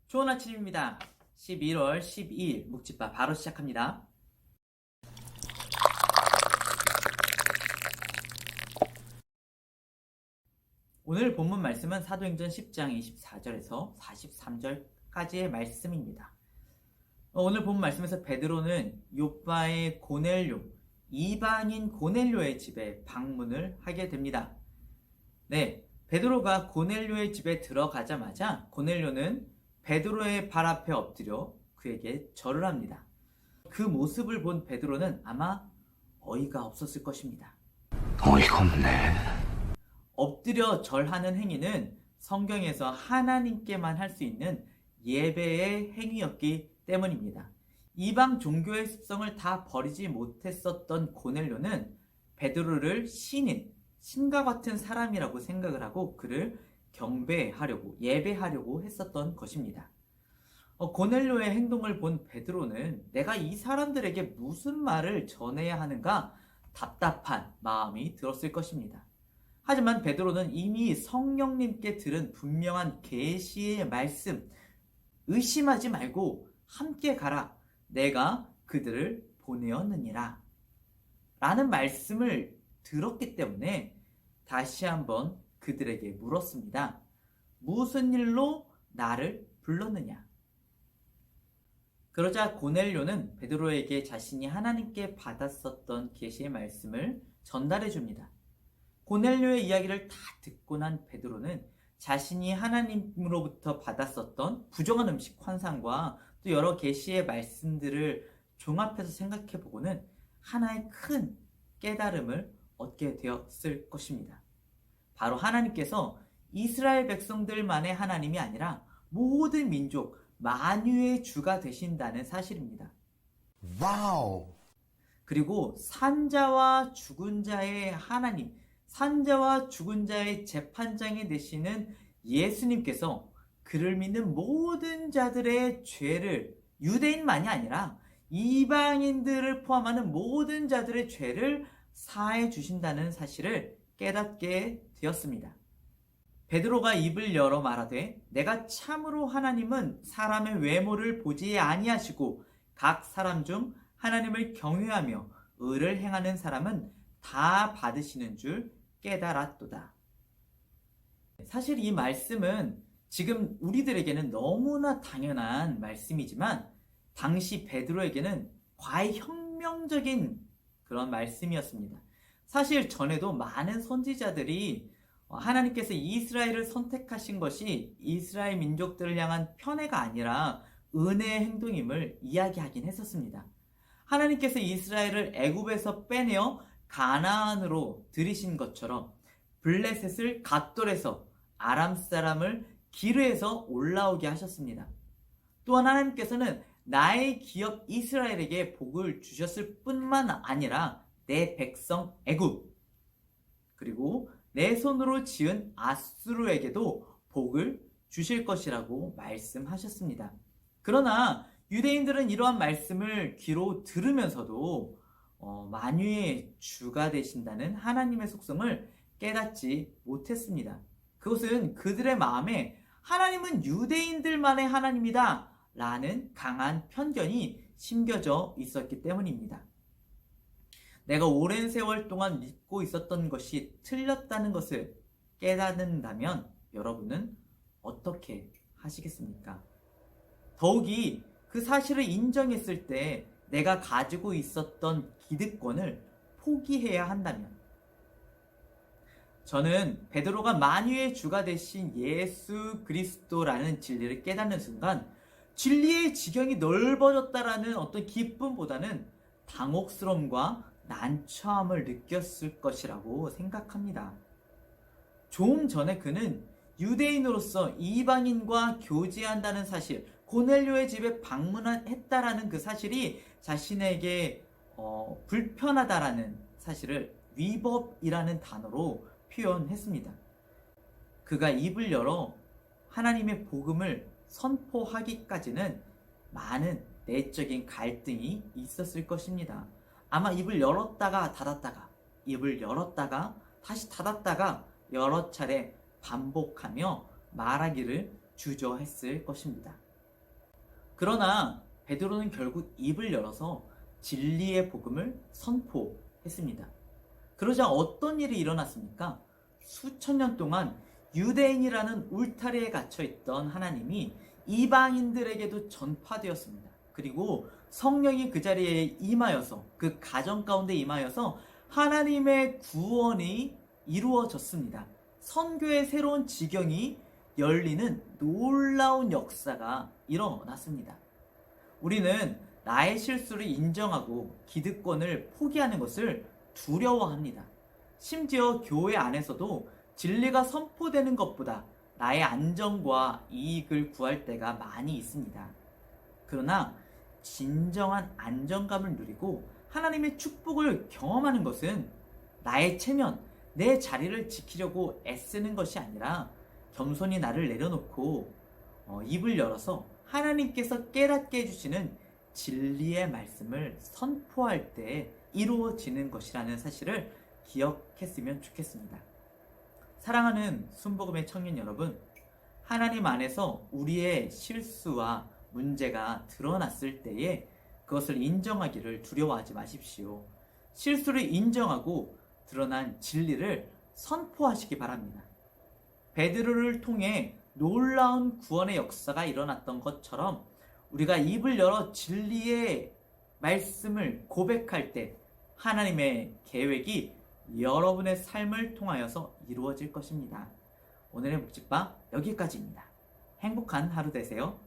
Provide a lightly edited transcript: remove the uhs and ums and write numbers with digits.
좋은 아침입니다. 11월 12일 묵집밥 바로 시작합니다. 오늘 본문 말씀은 사도행전 10장 24절에서 43절까지의 말씀입니다. 오늘 본문 말씀에서 베드로는 요빠의 고넬료, 이방인 고넬료의 집에 방문을 하게 됩니다. 베드로가 고넬료의 집에 들어가자마자 고넬료는 베드로의 발 앞에 엎드려 그에게 절을 합니다. 그 모습을 본 베드로는 아마 어이가 없었을 것입니다. 어이가 없네. 엎드려 절하는 행위는 성경에서 하나님께만 할 수 있는 예배의 행위였기 때문입니다. 이방 종교의 습성을 다 버리지 못했었던 고넬료는 베드로를 신과 같은 사람이라고 생각을 하고 그를 경배하려고, 예배하려고 했었던 것입니다. 고넬료의 행동을 본 베드로는 내가 이 사람들에게 무슨 말을 전해야 하는가 답답한 마음이 들었을 것입니다. 하지만 베드로는 이미 성령님께 들은 분명한 계시의 말씀, 의심하지 말고 함께 가라, 내가 그들을 보내었느니라 라는 말씀을 들었기 때문에 다시 한번 그들에게 물었습니다. 무슨 일로 나를 불렀느냐? 그러자 고넬료는 베드로에게 자신이 하나님께 받았었던 계시의 말씀을 전달해 줍니다. 고넬료의 이야기를 다 듣고 난 베드로는 자신이 하나님으로부터 받았었던 부정한 음식 환상과 또 여러 계시의 말씀들을 종합해서 생각해 보고는 하나의 큰 깨달음을 얻게 되었을 것입니다. 바로 하나님께서 이스라엘 백성들만의 하나님이 아니라 모든 민족, 만유의 주가 되신다는 사실입니다. 와우! 그리고 산자와 죽은 자의 하나님, 산자와 죽은 자의 재판장이 되시는 예수님께서 그를 믿는 모든 자들의 죄를, 유대인만이 아니라 이방인들을 포함하는 모든 자들의 죄를 사해 주신다는 사실을 깨닫게 되었습니다. 베드로가 입을 열어 말하되 내가 참으로 하나님은 사람의 외모를 보지 아니하시고 각 사람 중 하나님을 경외하며 의를 행하는 사람은 다 받으시는 줄 깨달았도다. 사실 이 말씀은 지금 우리들에게는 너무나 당연한 말씀이지만 당시 베드로에게는 과히 혁명적인 그런 말씀이었습니다. 사실 전에도 많은 선지자들이 하나님께서 이스라엘을 선택하신 것이 이스라엘 민족들을 향한 편애가 아니라 은혜의 행동임을 이야기하긴 했었습니다. 하나님께서 이스라엘을 애굽에서 빼내어 가나안으로 들이신 것처럼 블레셋을 갓돌에서 아람 사람을 기르에서 올라오게 하셨습니다. 또한 하나님께서는 나의 기업 이스라엘에게 복을 주셨을 뿐만 아니라 내 백성 애굽 그리고 내 손으로 지은 아수르에게도 복을 주실 것이라고 말씀하셨습니다. 그러나 유대인들은 이러한 말씀을 귀로 들으면서도 만유의 주가 되신다는 하나님의 속성을 깨닫지 못했습니다. 그것은 그들의 마음에 하나님은 유대인들만의 하나님이다 라는 강한 편견이 심겨져 있었기 때문입니다. 내가 오랜 세월 동안 믿고 있었던 것이 틀렸다는 것을 깨닫는다면 여러분은 어떻게 하시겠습니까? 더욱이 그 사실을 인정했을 때 내가 가지고 있었던 기득권을 포기해야 한다면, 저는 베드로가 만유의 주가 되신 예수 그리스도라는 진리를 깨닫는 순간 진리의 지경이 넓어졌다라는 어떤 기쁨보다는 당혹스러움과 난처함을 느꼈을 것이라고 생각합니다. 좀 전에 그는 유대인으로서 이방인과 교제한다는 사실, 고넬료의 집에 방문했다라는 그 사실이 자신에게 불편하다라는 사실을 위법이라는 단어로 표현했습니다. 그가 입을 열어 하나님의 복음을 선포하기까지는 많은 내적인 갈등이 있었을 것입니다. 아마 입을 열었다가 닫았다가, 입을 열었다가 다시 닫았다가 여러 차례 반복하며 말하기를 주저했을 것입니다. 그러나 베드로는 결국 입을 열어서 진리의 복음을 선포했습니다. 그러자 어떤 일이 일어났습니까? 수천 년 동안 유대인이라는 울타리에 갇혀 있던 하나님이 이방인들에게도 전파되었습니다. 그리고 성령이 그 자리에 임하여서, 그 가정 가운데 임하여서 하나님의 구원이 이루어졌습니다. 선교의 새로운 지경이 열리는 놀라운 역사가 일어났습니다. 우리는 나의 실수를 인정하고 기득권을 포기하는 것을 두려워합니다. 심지어 교회 안에서도 진리가 선포되는 것보다 나의 안정과 이익을 구할 때가 많이 있습니다. 그러나 진정한 안정감을 누리고 하나님의 축복을 경험하는 것은 나의 체면, 내 자리를 지키려고 애쓰는 것이 아니라 겸손히 나를 내려놓고 입을 열어서 하나님께서 깨닫게 해주시는 진리의 말씀을 선포할 때 이루어지는 것이라는 사실을 기억했으면 좋겠습니다. 사랑하는 순복음의 청년 여러분, 하나님 안에서 우리의 실수와 문제가 드러났을 때에 그것을 인정하기를 두려워하지 마십시오. 실수를 인정하고 드러난 진리를 선포하시기 바랍니다. 베드로를 통해 놀라운 구원의 역사가 일어났던 것처럼 우리가 입을 열어 진리의 말씀을 고백할 때 하나님의 계획이 여러분의 삶을 통하여서 이루어질 것입니다. 오늘의 묵집방 여기까지입니다. 행복한 하루 되세요.